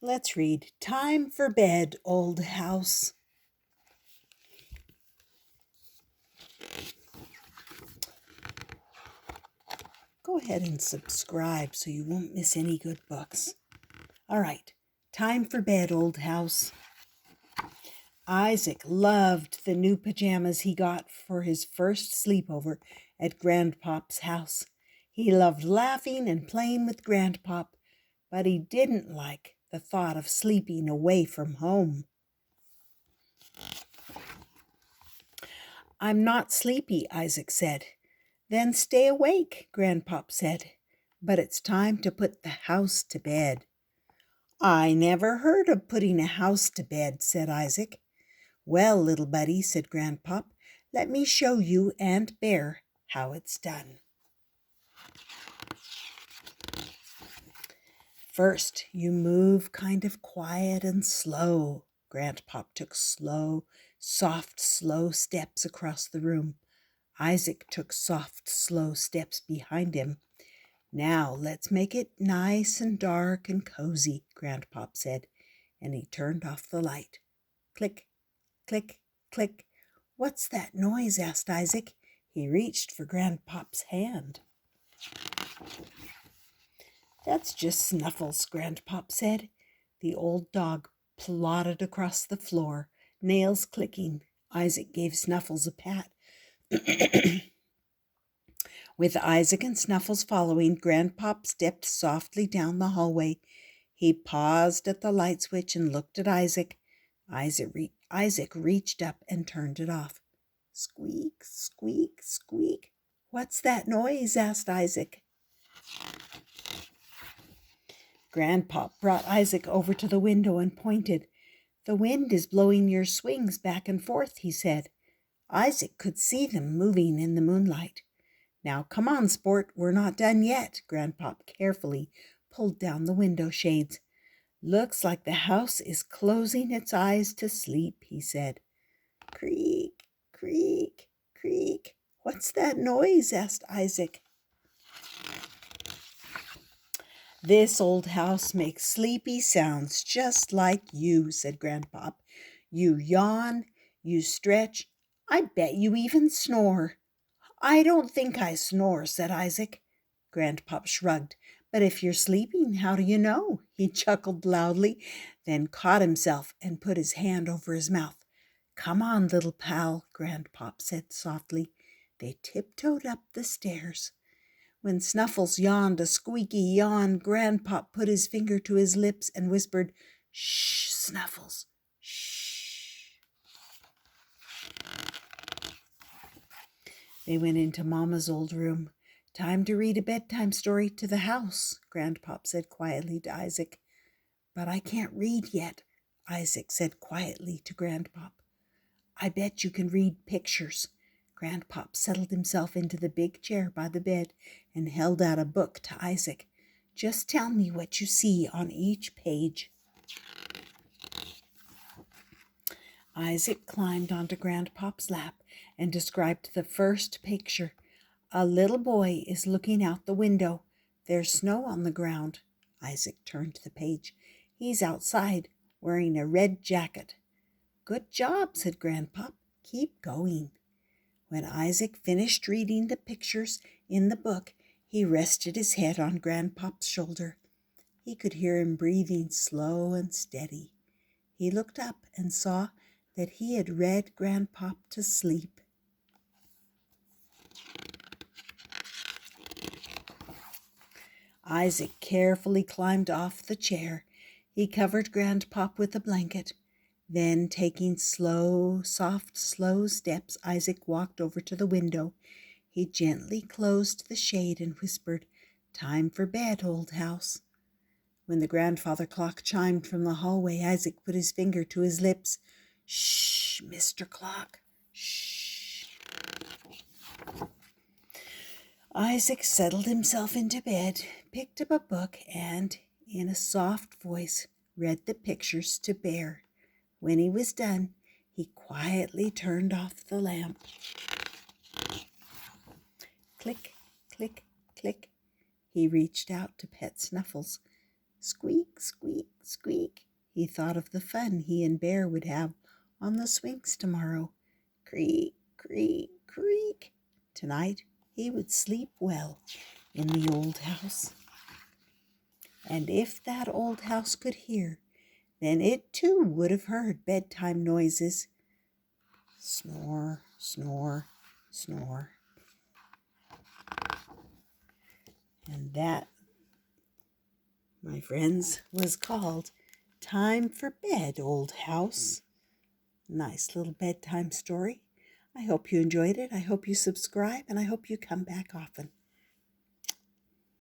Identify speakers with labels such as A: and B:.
A: Let's read Time for Bed, Old House. Go ahead and subscribe so you won't miss any good books. All right, time for bed, old house. Isaac loved the new pajamas he got for his first sleepover at Grandpop's house. He loved laughing and playing with Grandpop, but he didn't like the thought of sleeping away from home. I'm not sleepy, Isaac said. Then stay awake, Grandpop said. But it's time to put the house to bed. I never heard of putting a house to bed, said Isaac. Well, little buddy, said Grandpop, let me show you and Bear how it's done. First, you move kind of quiet and slow. Grandpop took soft, slow steps across the room. Isaac took soft, slow steps behind him. Now let's make it nice and dark and cozy, Grandpop said, and he turned off the light. Click, click, click. What's that noise? Asked Isaac. He reached for Grandpop's hand. That's just Snuffles, Grandpop said. The old dog plodded across the floor, nails clicking. Isaac gave Snuffles a pat. With Isaac and Snuffles following, Grandpop stepped softly down the hallway. He paused at the light switch and looked at Isaac. Isaac reached up and turned it off. Squeak, squeak, squeak. What's that noise? Asked Isaac. Grandpop brought Isaac over to the window and pointed. The wind is blowing your swings back and forth, he said. Isaac could see them moving in the moonlight. Now come on, sport, we're not done yet. Grandpop carefully pulled down the window shades. Looks like the house is closing its eyes to sleep, he said. Creak, creak, creak. What's that noise? Asked Isaac. This old house makes sleepy sounds just like you, said Grandpop. You yawn, you stretch. I bet you even snore. I don't think I snore, said Isaac. Grandpop shrugged. But if you're sleeping, how do you know? He chuckled loudly, then caught himself and put his hand over his mouth. Come on, little pal, Grandpop said softly. They tiptoed up the stairs. When Snuffles yawned a squeaky yawn, Grandpop put his finger to his lips and whispered, Shh, Snuffles, shh. They went into Mama's old room. Time to read a bedtime story to the house, Grandpop said quietly to Isaac. But I can't read yet, Isaac said quietly to Grandpop. I bet you can read pictures. Grandpop settled himself into the big chair by the bed and held out a book to Isaac. Just tell me what you see on each page. Isaac climbed onto Grandpop's lap and described the first picture. A little boy is looking out the window. There's snow on the ground. Isaac turned to the page. He's outside, wearing a red jacket. Good job, said Grandpop. Keep going. When Isaac finished reading the pictures in the book, he rested his head on Grandpop's shoulder. He could hear him breathing slow and steady. He looked up and saw that he had read Grandpop to sleep. Isaac carefully climbed off the chair. He covered Grandpop with a blanket. Then, taking soft, slow steps, Isaac walked over to the window. He gently closed the shade and whispered, Time for bed, old house. When the grandfather clock chimed from the hallway, Isaac put his finger to his lips. Shh, Mr. Clock, shh. Isaac settled himself into bed, picked up a book, and, in a soft voice, read the pictures to Bear. When he was done, he quietly turned off the lamp. Click, click, click. He reached out to pet Snuffles. Squeak, squeak, squeak. He thought of the fun he and Bear would have on the swings tomorrow. Creak, creak, creak. Tonight he would sleep well in the old house. And if that old house could hear, then it too would have heard bedtime noises. Snore, snore, snore. And that, my friends, was called Time for Bed, Old House. Nice little bedtime story. I hope you enjoyed it. I hope you subscribe, and I hope you come back often.